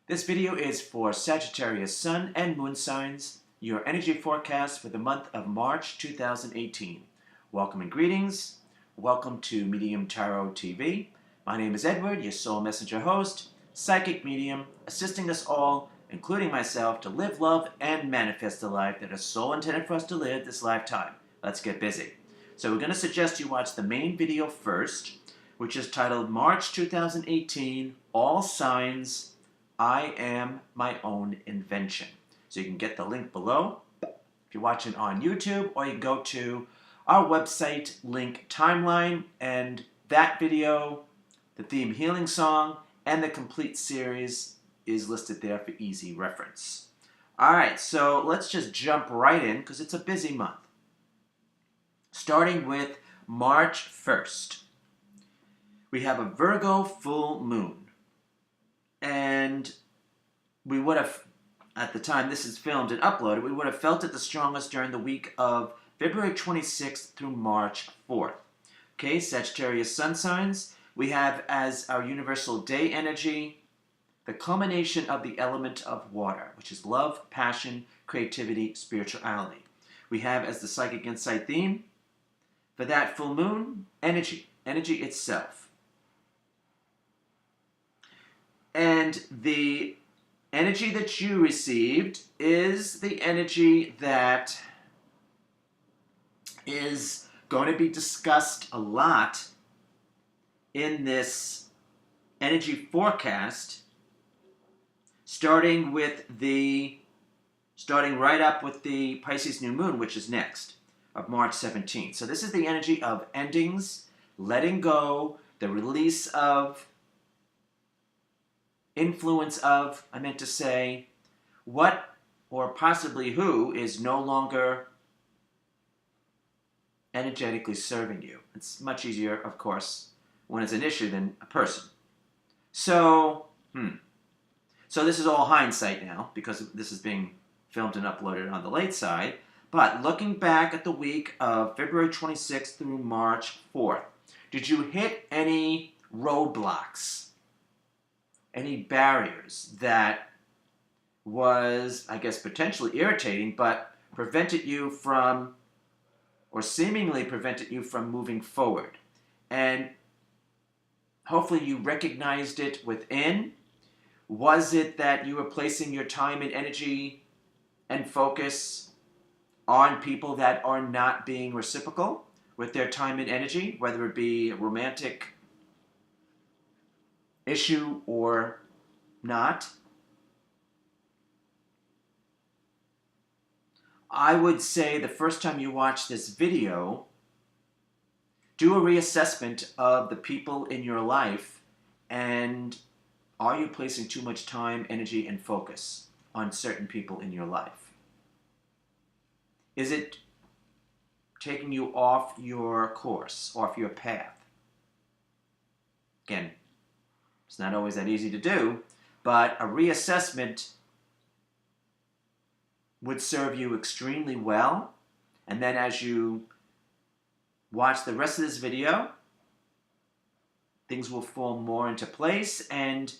This video is for Sagittarius Sun and Moon signs, your energy forecast for the month of March 2018. Welcome and greetings. Welcome to Medium Tarot TV. My name is Edward, your soul messenger host, psychic medium, assisting us all, including myself, to live, love, and manifest the life that is so intended for us to live this lifetime. Let's get busy. So we're going to suggest you watch the main video first, which is titled March 2018, All Signs I Am My Own Invention. So you can get the link below if you're watching on YouTube, or you can go to our website link timeline, and that video, the theme healing song, and the complete series is listed there for easy reference. Alright, so let's just jump right in because it's a busy month. Starting with March 1st, we have a Virgo full moon. And we would have, at the time this is filmed and uploaded, we would have felt it the strongest during the week of February 26th through March 4th. Okay, Sagittarius Sun signs, we have as our universal day energy the culmination of the element of water, which is love, passion, creativity, spirituality. We have as the psychic insight theme for that full moon, energy itself. And the energy that you received is the energy that is going to be discussed a lot in this energy forecast, starting right up with the Pisces new moon, which is next, of March 17th. So this is the energy of endings, letting go, the release of, influence of, I meant to say, what or possibly who is no longer energetically serving you. It's much easier, of course, when it's an issue than a person. So this is all hindsight now, because this is being filmed and uploaded on the late side. But looking back at the week of February 26th through March 4th, did you hit any roadblocks? Any barriers that was, I guess, potentially irritating, but prevented you from, or seemingly prevented you from moving forward? And hopefully you recognized it within. Was it that you were placing your time and energy and focus on people that are not being reciprocal with their time and energy, whether it be a romantic issue or not? I would say the first time you watch this video, do a reassessment of the people in your life, and are you placing too much time, energy, and focus on certain people in your life? Is it taking you off your course, off your path? Again, it's not always that easy to do, but a reassessment would serve you extremely well. And then as you watch the rest of this video, things will fall more into place, and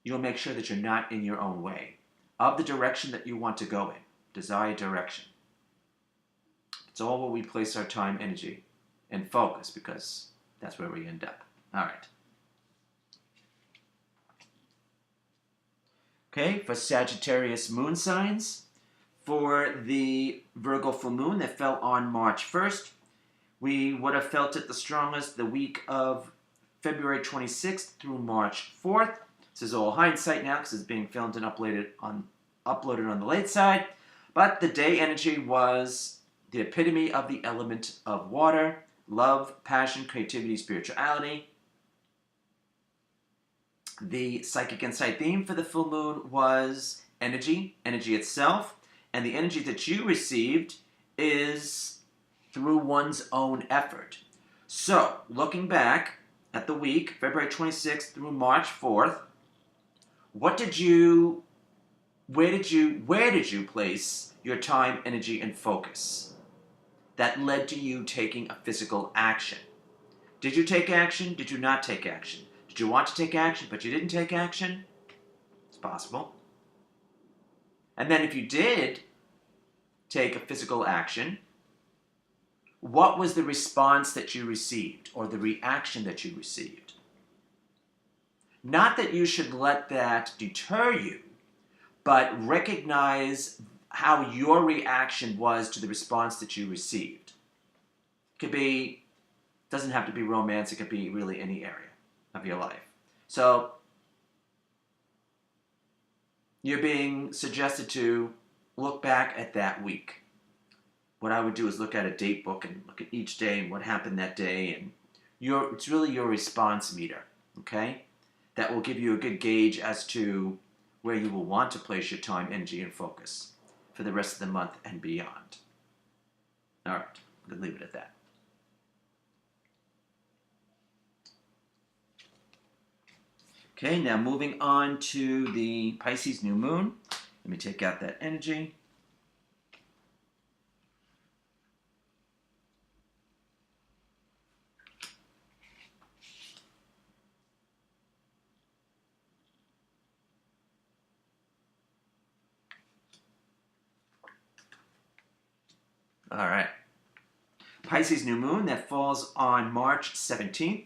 you'll make sure that you're not in your own way of the direction that you want to go in, desired direction. It's all where we place our time, energy, and focus, because that's where we end up. All right. Okay, for Sagittarius moon signs, for the Virgo full moon that fell on March 1st, we would have felt it the strongest the week of February 26th through March 4th. This is all hindsight now because it's being filmed and uploaded on the late side. But the day energy was the epitome of the element of water, love, passion, creativity, spirituality. The psychic insight theme for the full moon was energy itself, and the energy that you received is through one's own effort. So, looking back at the week, February 26th through March 4th, where did you place your time, energy, and focus that led to you taking a physical action? Did you take action? Did you not take action? Did you want to take action, but you didn't take action? possible. And then if you did take a physical action, what was the response that you received or the reaction that you received? Not that you should let that deter you, but recognize how your reaction was to the response that you received. Doesn't have to be romance, it could be really any area of your life. So, you're being suggested to look back at that week. What I would do is look at a date book and look at each day and what happened that day, and it's really your response meter, okay? That will give you a good gauge as to where you will want to place your time, energy, and focus for the rest of the month and beyond. All right, I'm going to leave it at that. Okay, now moving on to the Pisces new moon. Let me take out that energy. All right. Pisces new moon that falls on March 17th.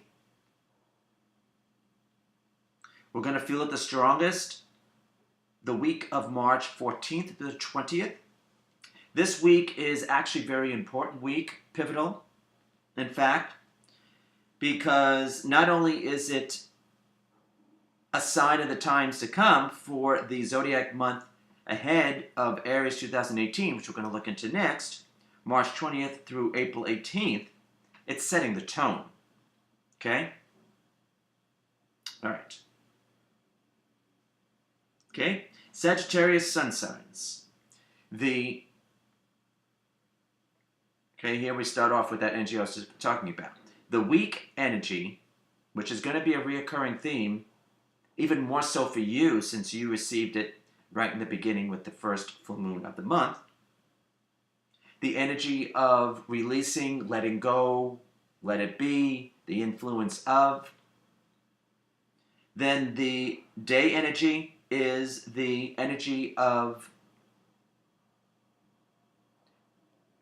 We're going to feel it the strongest the week of March 14th to the 20th. This week is actually a very important week, pivotal, in fact, because not only is it a sign of the times to come for the zodiac month ahead of Aries 2018, which we're going to look into next, March 20th through April 18th, it's setting the tone. Okay? All right. Okay? Sagittarius Sun signs. Okay, here we start off with that energy I was just talking about. The weak energy, which is going to be a reoccurring theme, even more so for you since you received it right in the beginning with the first full moon of the month. The energy of releasing, letting go, let it be, the influence of. Then the day energy is the energy of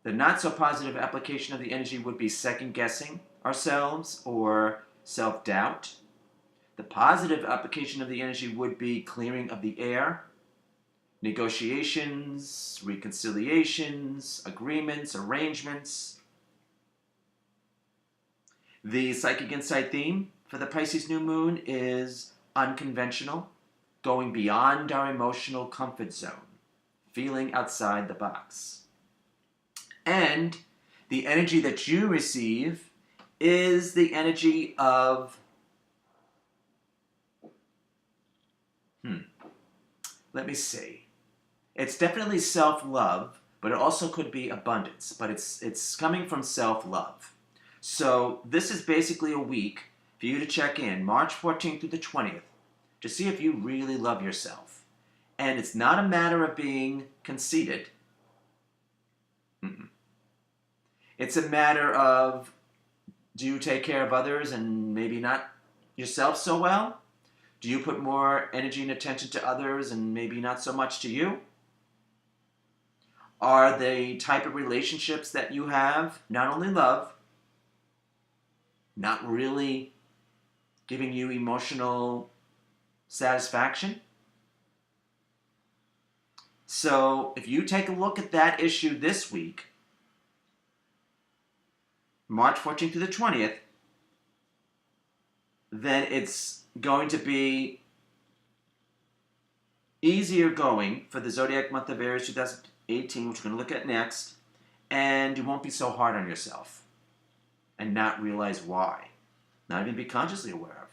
the not so positive application of the energy would be second guessing ourselves or self-doubt. The positive application of the energy would be clearing of the air, negotiations, reconciliations, agreements, arrangements. The psychic insight theme for the Pisces new moon is unconventional, going beyond our emotional comfort zone, feeling outside the box. And the energy that you receive is the energy of, let me see. It's definitely self-love, but it also could be abundance, but it's coming from self-love. So this is basically a week for you to check in, March 14th through the 20th, to see if you really love yourself. And it's not a matter of being conceited. It's a matter of, do you take care of others and maybe not yourself so well? Do you put more energy and attention to others and maybe not so much to you? Are the type of relationships that you have not only love, not really giving you emotional satisfaction? So if you take a look at that issue this week, March 14th to the 20th, then it's going to be easier going for the zodiac month of Aries 2018, which we're going to look at next, and you won't be so hard on yourself and not realize why. Not even be consciously aware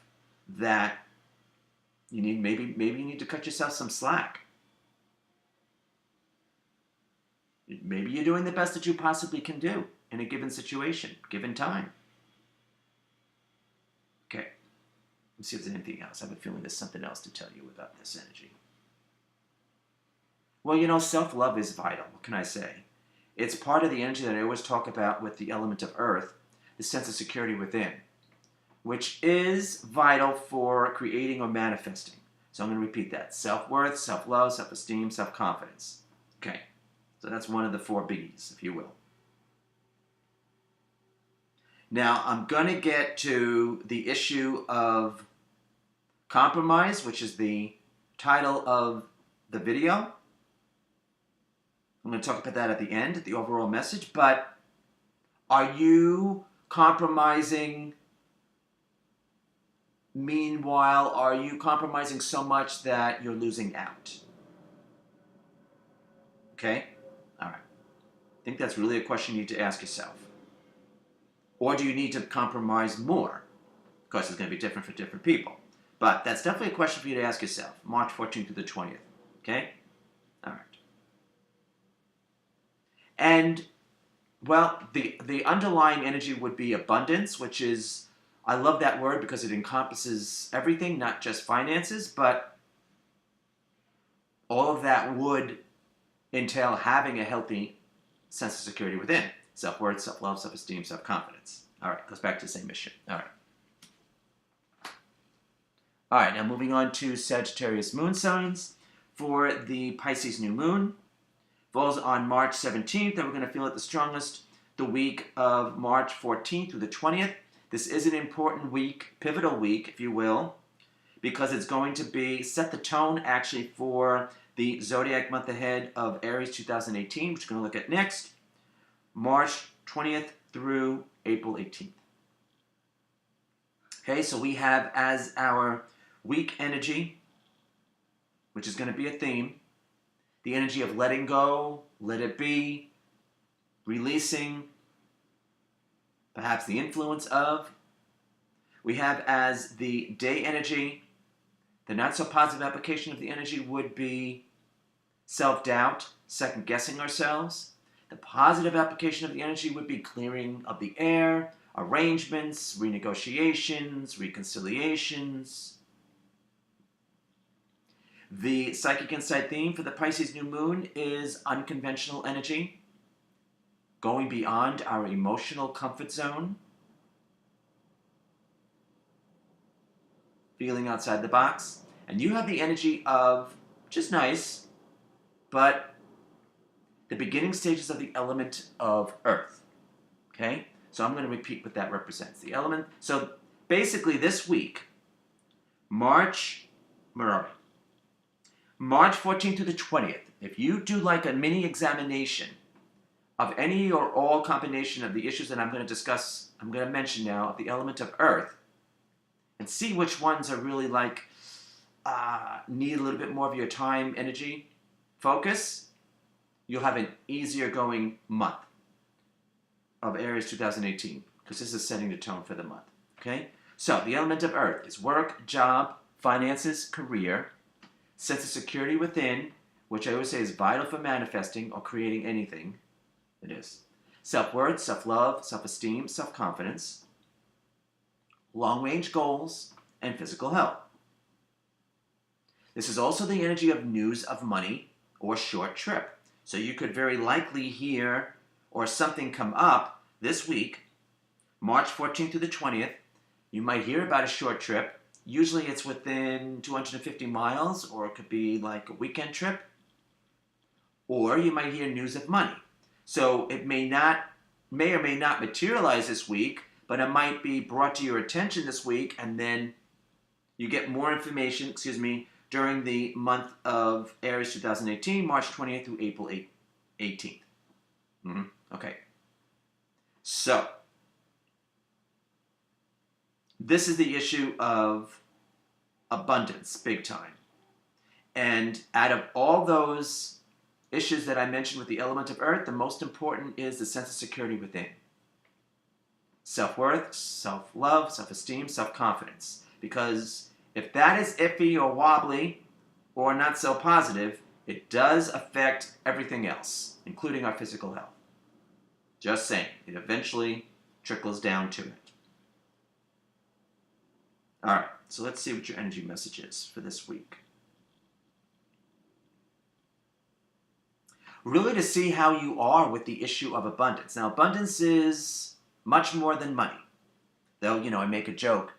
of that. You need maybe you need to cut yourself some slack. Maybe you're doing the best that you possibly can do in a given situation, given time. Okay, let's see if there's anything else. I have a feeling there's something else to tell you about this energy. Well, you know, self-love is vital. What can I say? It's part of the energy that I always talk about with the element of earth, the sense of security within, which is vital for creating or manifesting. So I'm going to repeat that. Self-worth, self-love, self-esteem, self-confidence. Okay, so that's one of the 4 biggies, if you will. Now, I'm going to get to the issue of compromise, which is the title of the video. I'm going to talk about that at the end, the overall message. But are you compromising? Meanwhile, are you compromising so much that you're losing out? Okay? All right. I think that's really a question you need to ask yourself. Or do you need to compromise more? Of course, it's going to be different for different people. But that's definitely a question for you to ask yourself. March 14th through the 20th. Okay? All right. And, well, the underlying energy would be abundance, which is, I love that word because it encompasses everything, not just finances, but all of that would entail having a healthy sense of security within. Self-worth, self-love, self-esteem, self-confidence. All right, goes back to the same issue. All right. All right, now moving on to Sagittarius moon signs. For the Pisces new moon, falls on March 17th, and we're going to feel it the strongest the week of March 14th through the 20th. This is an important week, pivotal week, if you will, because it's going to set the tone actually for the zodiac month ahead of Aries 2018, which we're going to look at next, March 20th through April 18th. Okay, so we have as our week energy, which is going to be a theme, the energy of letting go, let it be, releasing, perhaps the influence of. We have as the day energy, the not so positive application of the energy would be self-doubt, second-guessing ourselves. The positive application of the energy would be clearing of the air, arrangements, renegotiations, reconciliations. The psychic insight theme for the Pisces new moon is unconventional energy, going beyond our emotional comfort zone, feeling outside the box. And you have the energy of, which is nice, but the beginning stages of the element of earth. Okay? So I'm going to repeat what that represents. The element. So basically this week, March 14th to the 20th, if you do like a mini examination of any or all combination of the issues that I'm going to mention now, of the element of earth, and see which ones are really need a little bit more of your time, energy, focus, you'll have an easier going month of Aries 2018, because this is setting the tone for the month. Okay? So the element of earth is work, job, finances, career, sense of security within, which I always say is vital for manifesting or creating anything. It is. Self-worth, self-love, self-esteem, self-confidence, long-range goals, and physical health. This is also the energy of news of money or short trip. So you could very likely hear or something come up this week, March 14th to the 20th. You might hear about a short trip. Usually it's within 250 miles, or it could be like a weekend trip. Or you might hear news of money. So it may or may not materialize this week, but it might be brought to your attention this week, and then you get more information, during the month of Aries 2018, March 20th through April 18th. Okay. So, this is the issue of abundance, big time. And out of all those issues that I mentioned with the element of earth, the most important is the sense of security within. Self-worth, self-love, self-esteem, self-confidence. Because if that is iffy or wobbly or not so positive, it does affect everything else, including our physical health. Just saying, it eventually trickles down to it. All right, so let's see what your energy message is for this week. Really to see how you are with the issue of abundance. Now, abundance is much more than money. Though, I make a joke.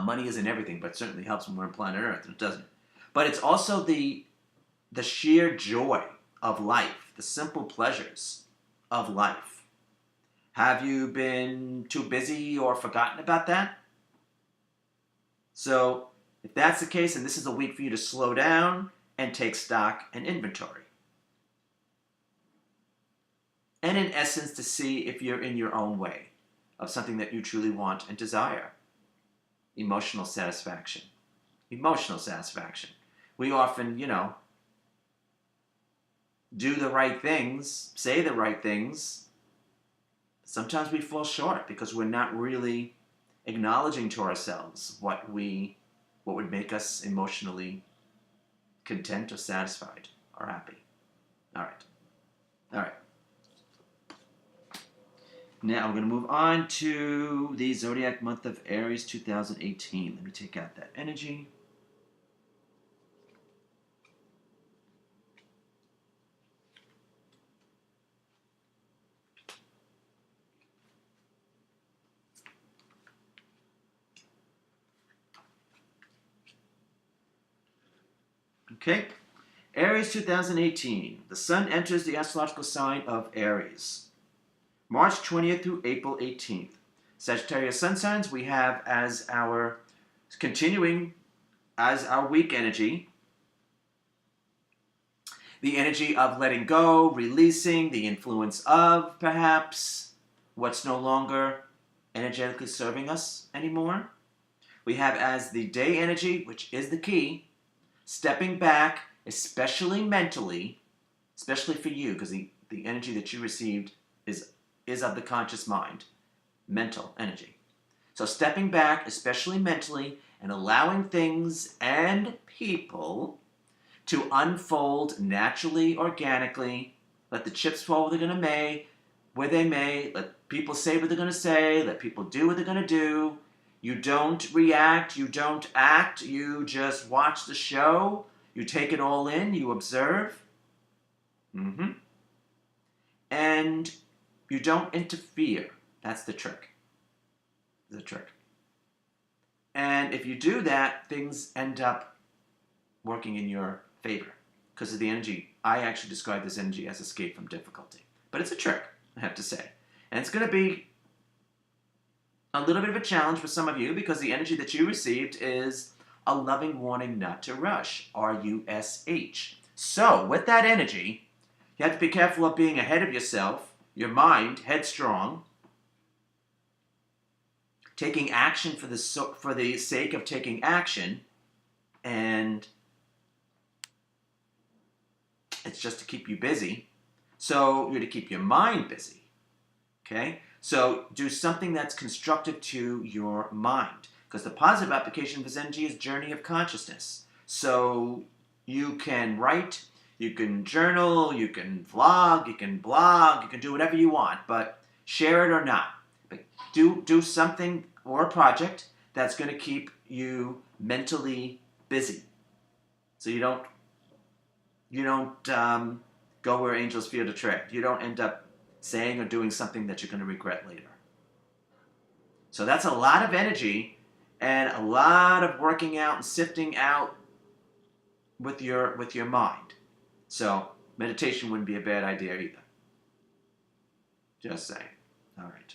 Money isn't everything, but it certainly helps when we're on planet Earth, doesn't it? But it's also the sheer joy of life, the simple pleasures of life. Have you been too busy or forgotten about that? So if that's the case, then this is a week for you to slow down and take stock and inventory. And in essence, to see if you're in your own way of something that you truly want and desire. Emotional satisfaction. Emotional satisfaction. We often, do the right things, say the right things. Sometimes we fall short because we're not really acknowledging to ourselves what would make us emotionally content or satisfied or happy. All right. Now we're going to move on to the zodiac month of Aries 2018. Let me take out that energy. Okay, Aries 2018. The Sun enters the astrological sign of Aries. March 20th through April 18th. Sagittarius Sun signs we have as our continuing as our weak energy. The energy of letting go, releasing, the influence of perhaps what's no longer energetically serving us anymore. We have as the day energy, which is the key, stepping back, especially mentally, especially for you, because the energy that you received is of the conscious mind, mental energy. So stepping back, especially mentally, and allowing things and people to unfold naturally, organically. Let the chips fall where they may. Let people say what they're going to say. Let people do what they're going to do. You don't react. You don't act. You just watch the show. You take it all in. You observe. And you don't interfere. That's the trick. And if you do that, things end up working in your favor because of the energy. I actually describe this energy as escape from difficulty. But it's a trick, I have to say. And it's going to be a little bit of a challenge for some of you because the energy that you received is a loving warning not to rush, R-U-S-H. So, with that energy, you have to be careful of being ahead of yourself, your mind, headstrong, taking action for the sake of taking action, and it's just to keep you busy. So you're to keep your mind busy, okay? So do something that's constructive to your mind, because the positive application of this energy is journey of consciousness. So you can write, you can journal, you can vlog, you can blog, you can do whatever you want, but share it or not. But do something or a project that's going to keep you mentally busy. So you don't go where angels fear to tread. You don't end up saying or doing something that you're going to regret later. So that's a lot of energy and a lot of working out and sifting out with your mind. So meditation wouldn't be a bad idea either. Just saying. All right.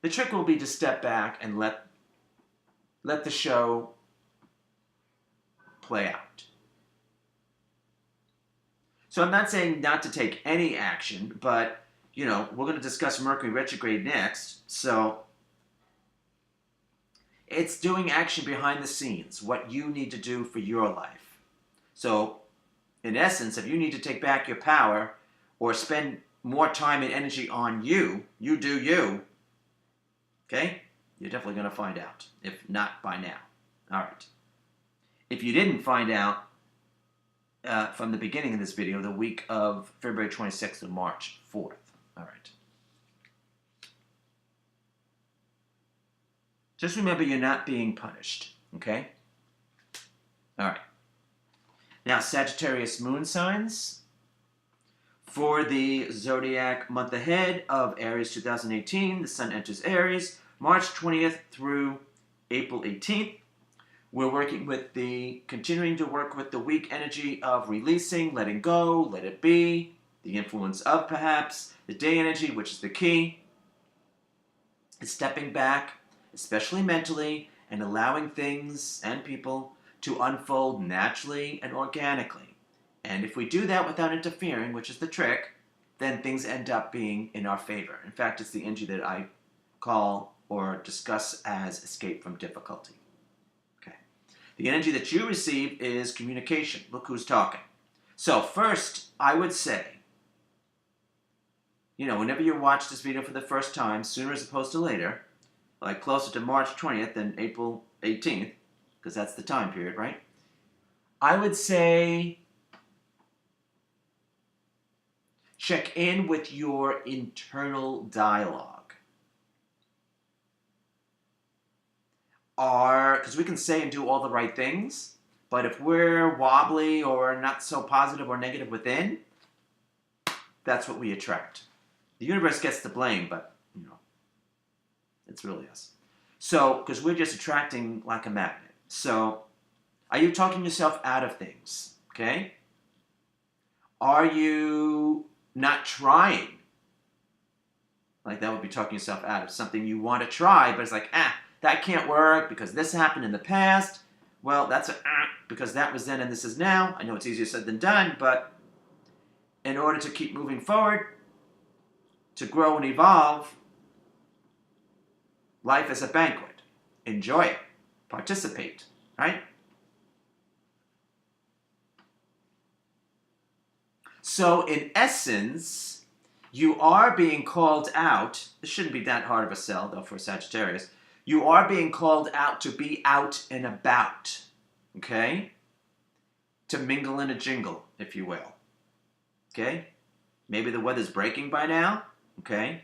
The trick will be to step back and let the show play out. So I'm not saying not to take any action, but, we're going to discuss Mercury Retrograde next. So it's doing action behind the scenes, what you need to do for your life. So, in essence, if you need to take back your power or spend more time and energy on you, you do you. Okay? You're definitely going to find out, if not by now. All right. If you didn't find out from the beginning of this video, the week of February 26th to March 4th. All right. Just remember you're not being punished, okay? All right. Now, Sagittarius moon signs. For the zodiac month ahead of Aries 2018, the Sun enters Aries March 20th through April 18th. We're continuing to work with the weak energy of releasing, letting go, let it be, the influence of perhaps, the day energy, which is the key, is stepping back, especially mentally, and allowing things and people to unfold naturally and organically. And if we do that without interfering, which is the trick, then things end up being in our favor. In fact, it's the energy that I call or discuss as escape from difficulty. Okay. The energy that you receive is communication. Look who's talking. So first, I would say, whenever you watch this video for the first time, sooner as opposed to later, like closer to March 20th than April 18th, because that's the time period, right? I would say check in with your internal dialogue. Because we can say and do all the right things, but if we're wobbly or not so positive or negative within, that's what we attract. The universe gets the blame, but, it's really us. So, because we're just attracting like a magnet. So, are you talking yourself out of things? Okay? Are you not trying? Like that would be talking yourself out of something you want to try, but it's like, that can't work because this happened in the past. Well, that's because that was then and this is now. I know it's easier said than done, but in order to keep moving forward, to grow and evolve, life is a banquet. Enjoy it. Participate, right? So, in essence, you are being called out. This shouldn't be that hard of a sell, though, for Sagittarius. You are being called out to be out and about, okay? To mingle in a jingle, if you will, okay? Maybe the weather's breaking by now, okay?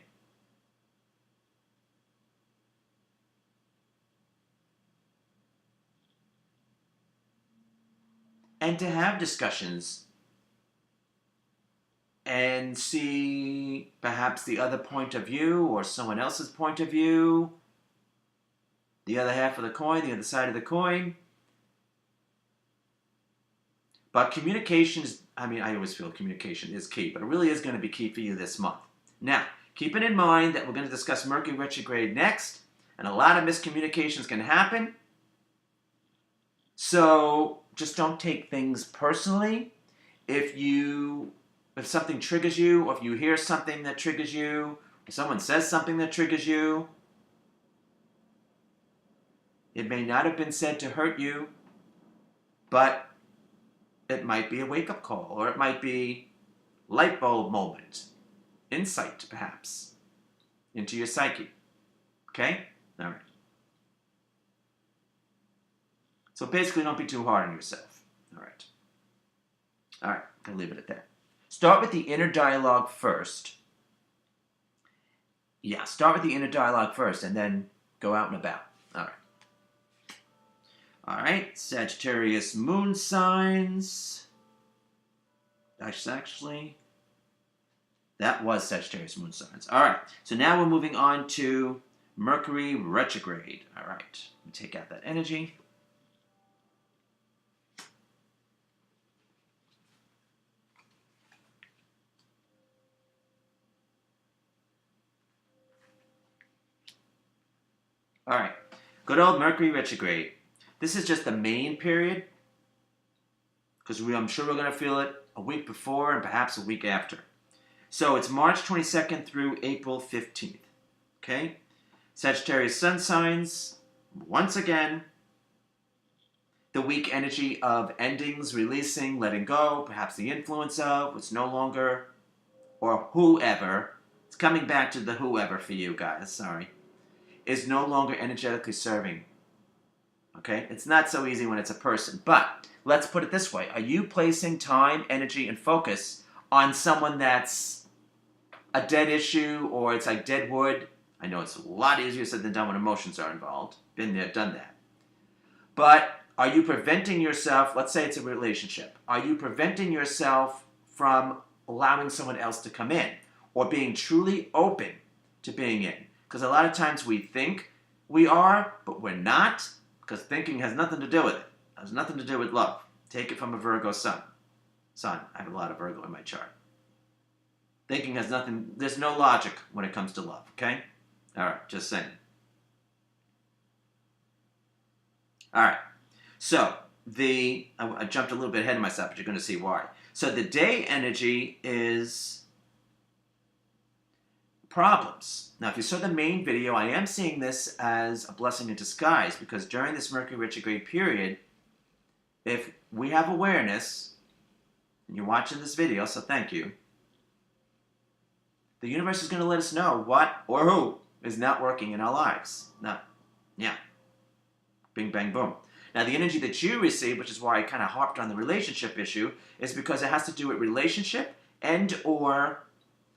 And to have discussions and see perhaps the other point of view or someone else's point of view, the other half of the coin, the other side of the coin. But communication is, I always feel communication is key, but it really is going to be key for you this month. Now, keeping in mind that we're going to discuss Mercury Retrograde next, and a lot of miscommunications can happen. So just don't take things personally. If something triggers you, or if you hear something that triggers you, or someone says something that triggers you, it may not have been said to hurt you, but it might be a wake-up call, or it might be light bulb moment, insight perhaps, into your psyche. Okay? All right. So basically, don't be too hard on yourself. All right. All right, I'll leave it at that. Start with the inner dialogue first. Yeah, start with the inner dialogue first, and then go out and about. All right. All right, Sagittarius moon signs. Actually, that was Sagittarius moon signs. All right, so now we're moving on to Mercury retrograde. All right, let me take out that energy. All right, good old Mercury retrograde. This is just the main period, because I'm sure we're going to feel it a week before and perhaps a week after. So it's March 22nd through April 15th. Okay? Sagittarius Sun signs, once again, the weak energy of endings, releasing, letting go, perhaps the influence of what's no longer, or whoever, it's coming back to the whoever for you guys, sorry, is no longer energetically serving. Okay? It's not so easy when it's a person. But let's put it this way. Are you placing time, energy, and focus on someone that's a dead issue, or it's like dead wood? I know it's a lot easier said than done when emotions are involved. Been there, done that. But are you preventing yourself, let's say it's a relationship, are you preventing yourself from allowing someone else to come in, or being truly open to being in? Because a lot of times we think we are, but we're not. because thinking has nothing to do with it. It has nothing to do with love. Take it from a Virgo sun. I have a lot of Virgo in my chart. Thinking has nothing, there's no logic when it comes to love, okay? All right, just saying. All right, so I jumped a little bit ahead of myself, but you're going to see why. So the day energy is problems. Now, if you saw the main video, I am seeing this as a blessing in disguise, because during this Mercury retrograde period, if we have awareness, and you're watching this video, so thank you, the universe is going to let us know what or who is not working in our lives. Yeah. Bing, bang, boom. Now, the energy that you receive, which is why I kind of harped on the relationship issue, is because it has to do with relationship and or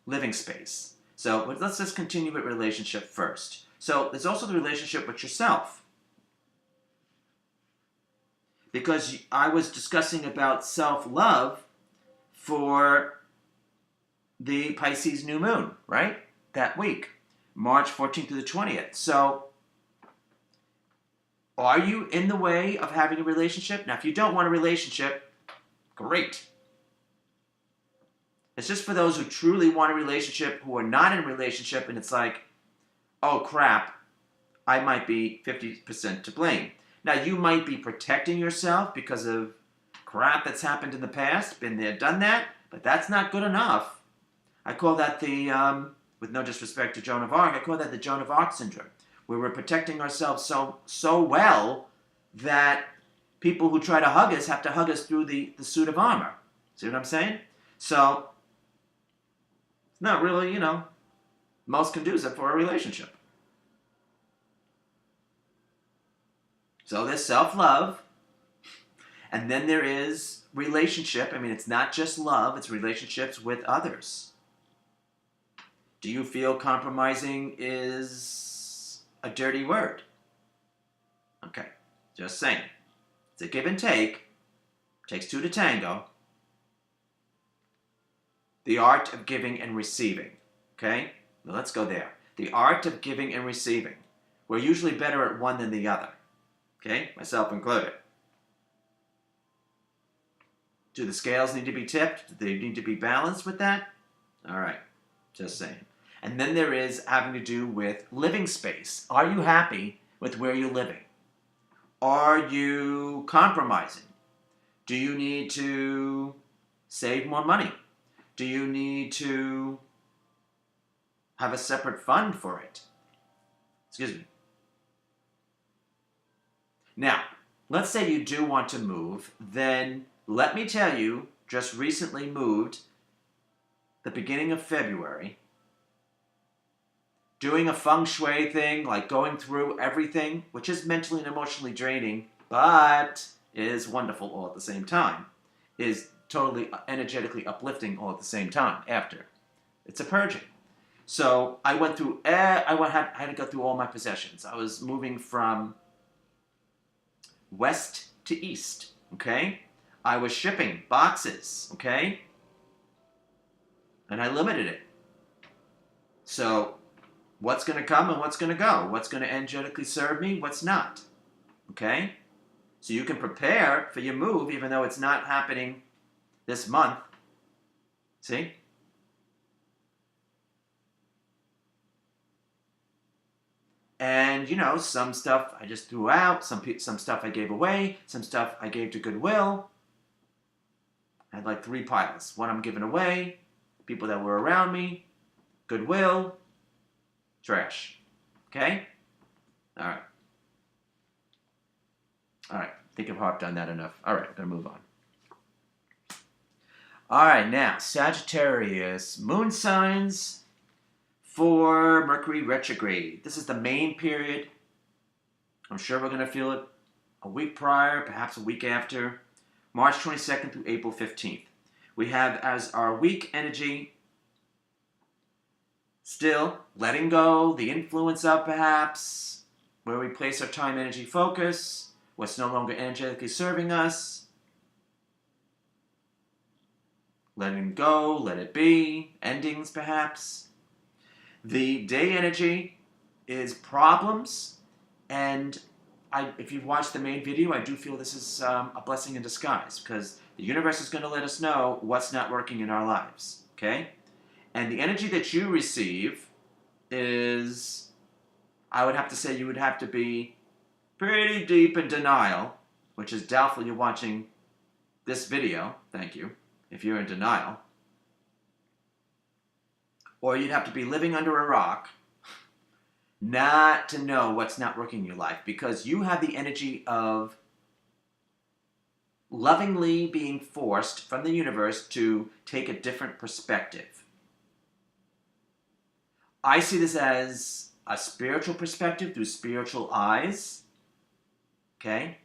living space. So let's just continue with relationship first. So there's also the relationship with yourself. Because I was discussing about self-love for the Pisces new moon, right? That week, March 14th to the 20th. So are you in the way of having a relationship? Now, if you don't want a relationship, great. It's just for those who truly want a relationship, who are not in a relationship, and it's like, oh crap, I might be 50% to blame. Now, you might be protecting yourself because of crap that's happened in the past, been there, done that, but that's not good enough. I call that the, with no disrespect to Joan of Arc, I call that the Joan of Arc syndrome, where we're protecting ourselves so well that people who try to hug us have to hug us through the suit of armor. See what I'm saying? So, it's not really, most conducive for a relationship. So there's self-love, and then there is relationship. I mean, it's not just love, it's relationships with others. Do you feel compromising is a dirty word? Okay, just saying. It's a give and take. Takes two to tango. The art of giving and receiving. Okay? Now let's go there. The art of giving and receiving. We're usually better at one than the other. Okay? Myself included. Do the scales need to be tipped? Do they need to be balanced with that? All right. Just saying. And then there is having to do with living space. Are you happy with where you're living? Are you compromising? Do you need to save more money? Do you need to have a separate fund for it? Excuse me. Now, let's say you do want to move, then let me tell you, just recently moved, the beginning of February, doing a feng shui thing, like going through everything, which is mentally and emotionally draining, but is wonderful all at the same time, is totally energetically uplifting all at the same time after. It's a purging. So I went through, I had to go through all my possessions. I was moving from west to east, okay? I was shipping boxes, okay? And I limited it. So what's going to come and what's going to go? What's going to energetically serve me? What's not? Okay? So you can prepare for your move even though it's not happening this month. See? And, some stuff I just threw out, some stuff I gave away, some stuff I gave to Goodwill. I had like 3 piles. One I'm giving away, people that were around me, Goodwill, trash. Okay? All right. I think I've harped on that enough. All right, I'm going to move on. All right, now, Sagittarius moon signs for Mercury retrograde. This is the main period. I'm sure we're going to feel it a week prior, perhaps a week after, March 22nd through April 15th. We have as our week energy still letting go, the influence of perhaps, where we place our time, energy, focus, what's no longer energetically serving us. Letting go, let it be, endings perhaps. The day energy is problems, and if you've watched the main video, I do feel this is a blessing in disguise, because the universe is going to let us know what's not working in our lives, okay? And the energy that you receive is, I would have to say you would have to be pretty deep in denial, which is doubtful you're watching this video, thank you, if you're in denial. Or you'd have to be living under a rock not to know what's not working in your life, because you have the energy of lovingly being forced from the universe to take a different perspective. I see this as a spiritual perspective through spiritual eyes, okay?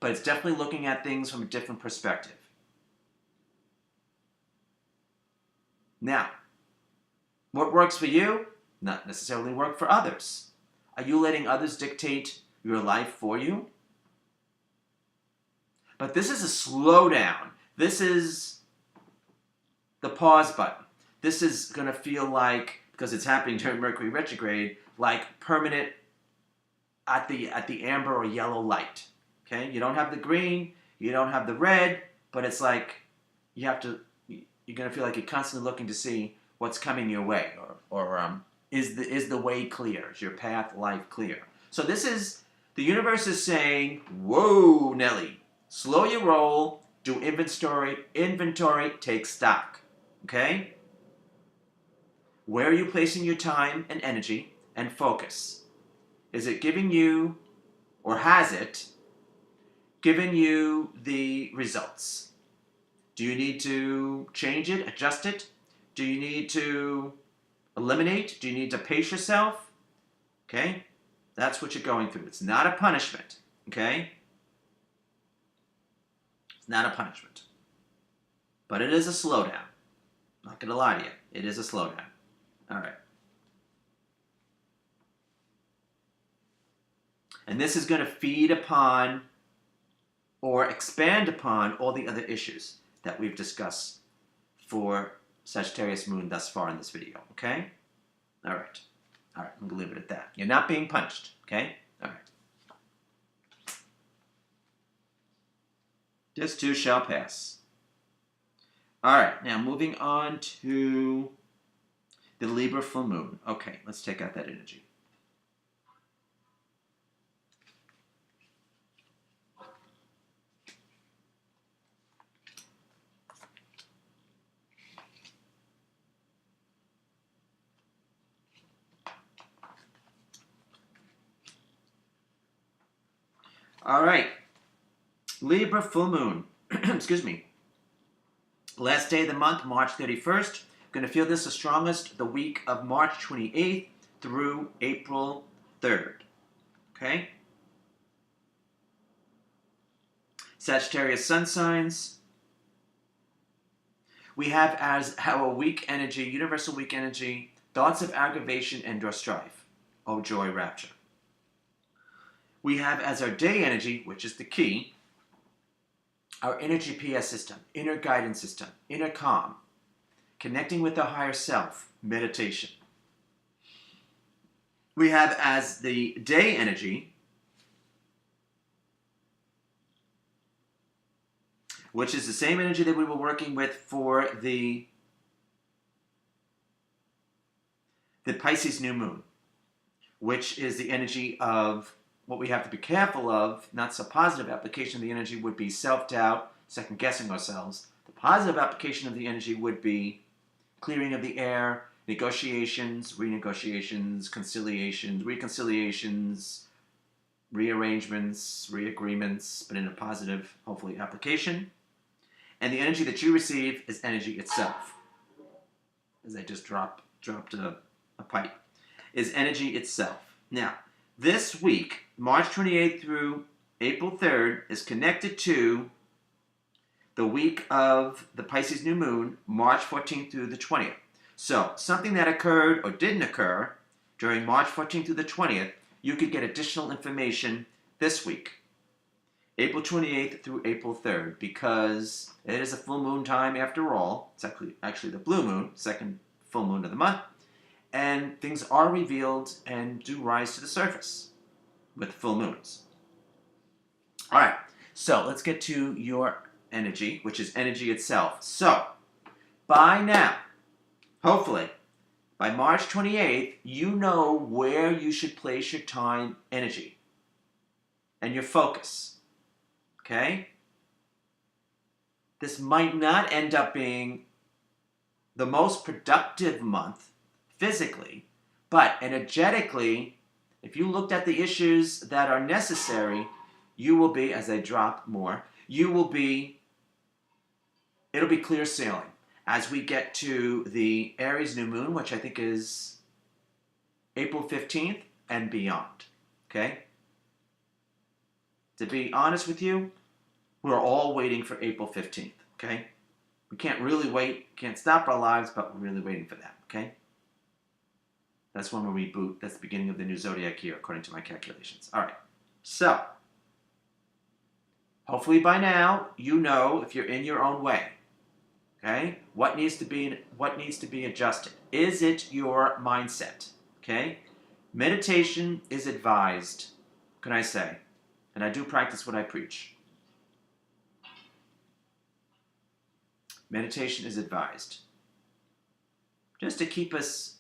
But it's definitely looking at things from a different perspective. Now, what works for you, not necessarily work for others. Are you letting others dictate your life for you? But this is a slowdown. This is the pause button. This is going to feel like, because it's happening during Mercury retrograde, like permanent at the amber or yellow light. Okay? You don't have the green, you don't have the red, but it's like you're going to feel like you're constantly looking to see what's coming your way, or is the way clear? Is your path, life clear? So this is, the universe is saying, whoa, Nelly, slow your roll, do inventory, take stock, okay? Where are you placing your time and energy and focus? Is it giving you, or has it given you the results? Do you need to change it, adjust it? Do you need to eliminate? Do you need to pace yourself? Okay? That's what you're going through. It's not a punishment. Okay? It's not a punishment. But it is a slowdown. Not going to lie to you. It is a slowdown. All right. And this is going to feed upon or expand upon all the other issues that we've discussed for Sagittarius moon thus far in this video, okay? All right. All right, I'm going to leave it at that. You're not being punished, okay? All right. This too shall pass. All right, now moving on to the Libra full moon. Okay, let's take out that energy. All right, Libra full moon. Excuse me. Last day of the month, March 31st. Going to feel this the strongest the week of March 28th through April 3rd. Okay? Sagittarius Sun signs. We have as our weak energy, universal weak energy, thoughts of aggravation and or strife. Oh, joy, rapture. We have as our day energy, which is the key, our inner GPS system, inner guidance system, inner calm, connecting with the higher self, meditation. We have as the day energy, which is the same energy that we were working with for the Pisces new moon, which is the energy of what we have to be careful of. Not so positive application of the energy would be self-doubt, second-guessing ourselves. The positive application of the energy would be clearing of the air, negotiations, renegotiations, conciliations, reconciliations, rearrangements, reagreements, but in a positive, hopefully, application. And the energy that you receive is energy itself. As I just dropped a pipe. Is energy itself. Now, this week, March 28th through April 3rd, is connected to the week of the Pisces new moon, March 14th through the 20th. So, something that occurred or didn't occur during March 14th through the 20th, you could get additional information this week, April 28th through April 3rd, because it is a full moon time after all. It's actually the blue moon, second full moon of the month. And things are revealed and do rise to the surface with full moons. All right, so let's get to your energy, which is energy itself. So, by now, hopefully, by March 28th, you know where you should place your time, energy, and your focus. Okay? This might not end up being the most productive month physically, but energetically, if you looked at the issues that are necessary, you will be, as I drop more, it'll be clear sailing as we get to the Aries new moon, which I think is April 15th and beyond. Okay? To be honest with you, we're all waiting for April 15th. Okay? We can't really wait, can't stop our lives, but we're really waiting for that. Okay? That's when we reboot. That's the beginning of the new zodiac year, according to my calculations. All right. So, hopefully by now, you know if you're in your own way. Okay? What needs to be adjusted? Is it your mindset? Okay? Meditation is advised, can I say? And I do practice what I preach. Meditation is advised. Just to keep us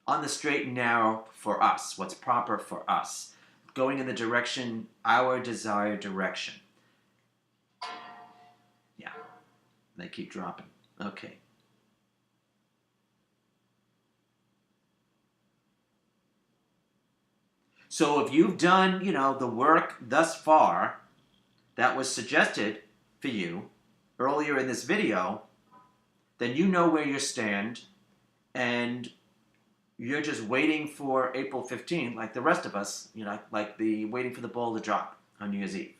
on the straight and narrow for us, what's proper for us, going in the direction, our desired direction. Yeah, they keep dropping. Okay. So if you've done, the work thus far that was suggested for you earlier in this video, then you know where you stand, and you're just waiting for April 15th, like the rest of us, like the waiting for the ball to drop on New Year's Eve.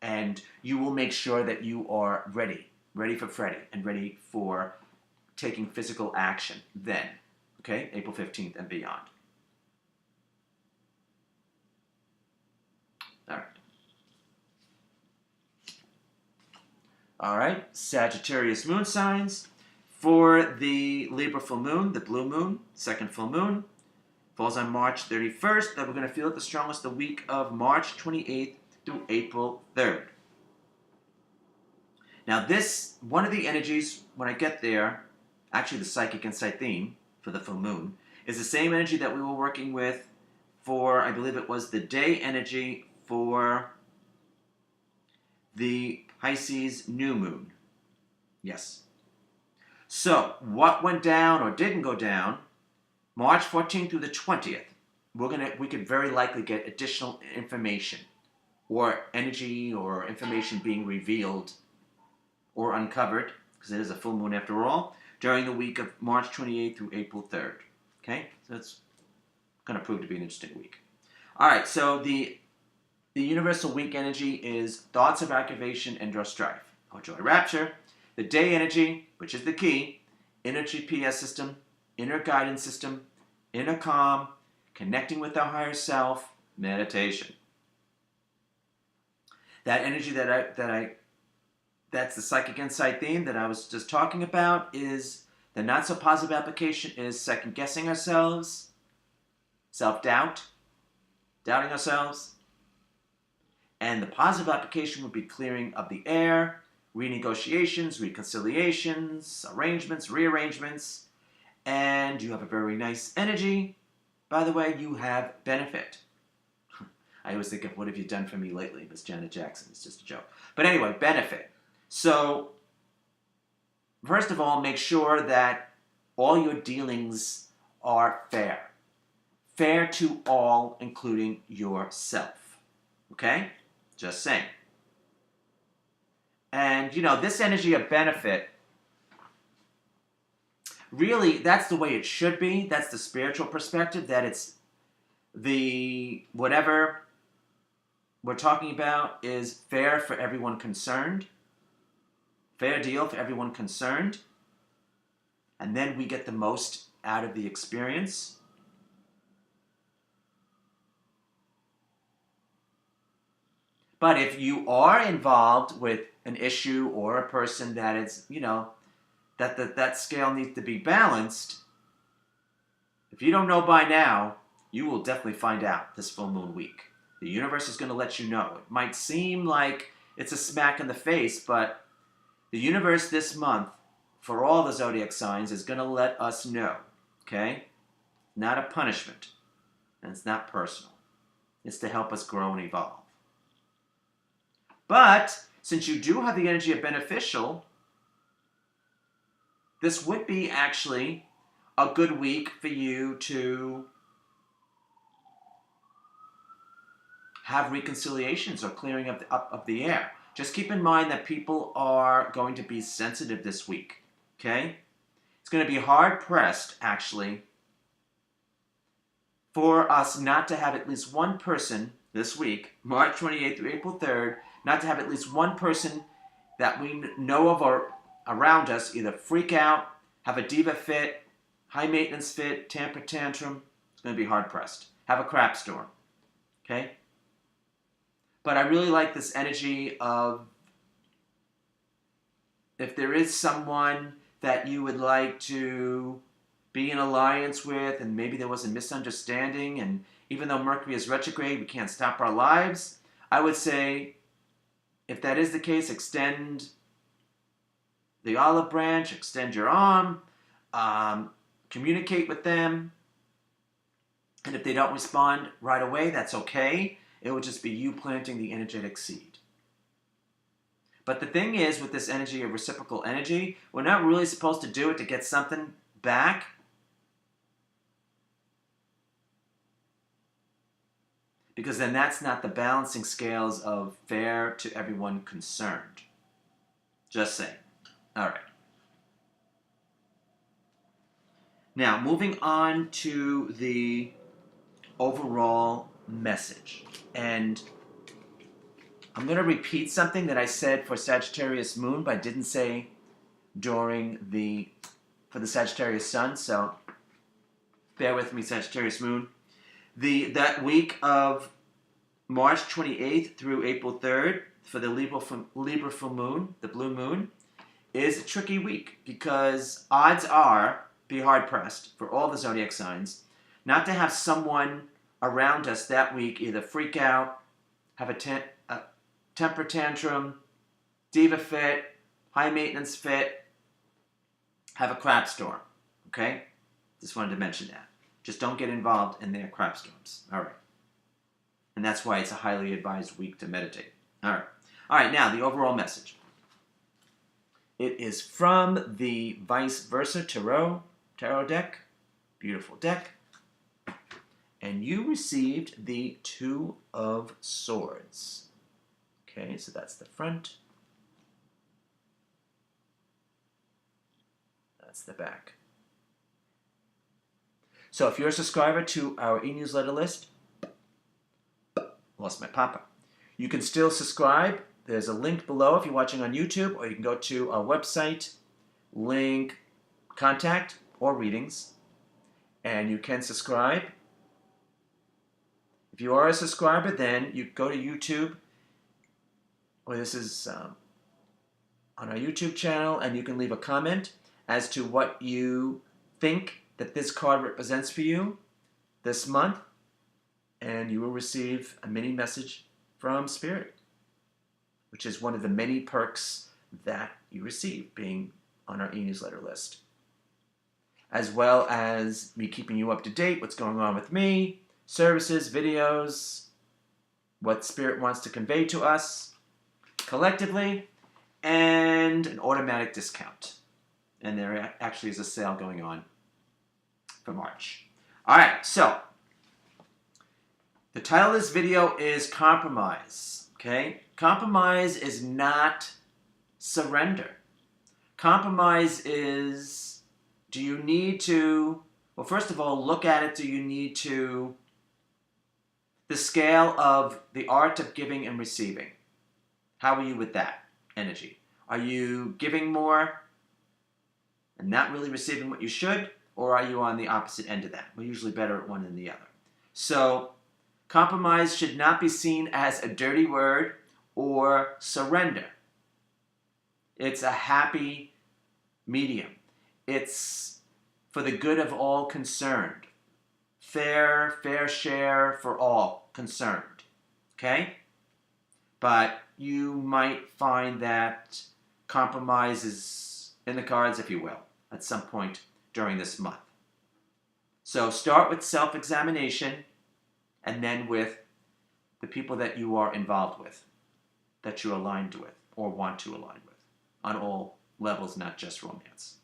And you will make sure that you are ready for Freddy, and ready for taking physical action then, okay? April 15th and beyond. All right, Sagittarius moon signs. For the Libra full moon, the blue moon, second full moon, falls on March 31st. That we're going to feel it the strongest the week of March 28th through April 3rd. Now one of the energies, when I get there, actually the psychic insight theme for the full moon, is the same energy that we were working with for, I believe it was the day energy for the Pisces new moon. Yes. So, what went down or didn't go down, March 14th through the 20th, we could very likely get additional information, or energy or information being revealed or uncovered, because it is a full moon after all, during the week of March 28th through April 3rd. Okay? So it's going to prove to be an interesting week. All right, so the universal week energy is thoughts of activation and draw strife, or joy rapture. The day energy, which is the key, inner GPS system, inner guidance system, inner calm, connecting with our higher self, meditation. That energy that's the psychic insight theme that I was just talking about, is the not so positive application is second guessing ourselves, self-doubt, doubting ourselves. And the positive application would be clearing of the air, renegotiations, reconciliations, arrangements, rearrangements, and you have a very nice energy. By the way, you have benefit. I always think of, what have you done for me lately, Miss Janet Jackson? It's just a joke. But anyway, benefit. So, first of all, make sure that all your dealings are fair. Fair to all, including yourself. Okay? Just saying. And, this energy of benefit, really, that's the way it should be. That's the spiritual perspective, that it's whatever we're talking about is fair for everyone concerned. Fair deal for everyone concerned. And then we get the most out of the experience. But if you are involved with an issue or a person that it's, that scale needs to be balanced, if you don't know by now, you will definitely find out this full moon week. The universe is going to let you know. It might seem like it's a smack in the face, but the universe this month, for all the zodiac signs, is going to let us know, okay? Not a punishment, and it's not personal. It's to help us grow and evolve. But since you do have the energy of beneficial, this would be actually a good week for you to have reconciliations or clearing of the air. Just keep in mind that people are going to be sensitive this week, okay? It's going to be hard-pressed, actually, for us not to have at least one person this week, March 28th through April 3rd, not to have at least one person that we know of or around us either freak out, have a diva fit, high maintenance fit, temper tantrum. It's going to be hard-pressed. Have a crap storm, okay? But I really like this energy of if there is someone that you would like to be in alliance with, and maybe there was a misunderstanding, and even though Mercury is retrograde, we can't stop our lives, I would say, if that is the case, extend the olive branch, extend your arm, communicate with them, and if they don't respond right away, that's okay. It will just be you planting the energetic seed. But the thing is, with this energy of reciprocal energy, we're not really supposed to do it to get something back. Because then that's not the balancing scales of fair to everyone concerned. Just saying. All right. Now, moving on to the overall message. And I'm going to repeat something that I said for Sagittarius Moon, but I didn't say for the Sagittarius Sun, so bear with me, Sagittarius Moon. That week of March 28th through April 3rd for the Libra full moon, the blue moon, is a tricky week because odds are, be hard-pressed for all the zodiac signs, not to have someone around us that week either freak out, have a temper tantrum, diva fit, high maintenance fit, have a crap storm, okay? Just wanted to mention that. Just don't get involved in their crap storms, all right? And that's why it's a highly advised week to meditate, all right? All right, now the overall message. It is from the Vice Versa Tarot deck, beautiful deck. And you received the Two of Swords. Okay, so that's the front. That's the back. So if you're a subscriber to our e-newsletter list, lost my papa, you can still subscribe. There's a link below if you're watching on YouTube, or you can go to our website, link, contact, or readings, and you can subscribe. If you are a subscriber, then you go to YouTube, or this is on our YouTube channel, and you can leave a comment as to what you think that this card represents for you this month, and you will receive a mini message from Spirit, which is one of the many perks that you receive being on our e-newsletter list, as well as me keeping you up to date, what's going on with me, services, videos, what Spirit wants to convey to us collectively, and an automatic discount. And there actually is a sale going on for March. All right, so the title of this video is Compromise, okay? Compromise is not surrender. Compromise is, do you need to, well, first of all, look at it, do you need to, the scale of the art of giving and receiving. How are you with that energy? Are you giving more and not really receiving what you should, or are you on the opposite end of that? We're usually better at one than the other. So compromise should not be seen as a dirty word or surrender. It's a happy medium. It's for the good of all concerned. Fair share for all concerned. okay? But you might find that compromise is in the cards, if you will, at some point during this month. So start with self-examination and then with the people that you are involved with, that you're aligned with or want to align with on all levels, not just romance.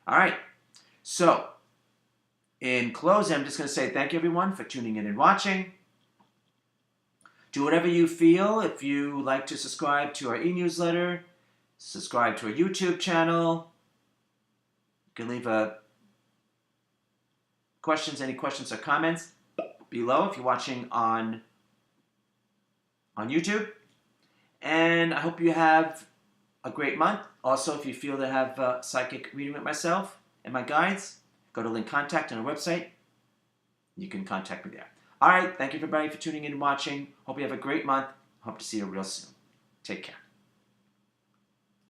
All right. So in closing, I'm just going to say thank you, everyone, for tuning in and watching. Do whatever you feel. If you like to subscribe to our e-newsletter, subscribe to our YouTube channel. You can leave any questions or comments below if you're watching on YouTube. And I hope you have a great month. Also, if you feel to have a psychic reading with myself and my guides, go to link contact on our website. You can contact me there. All right. Thank you, everybody, for tuning in and watching. Hope you have a great month. Hope to see you real soon. Take care.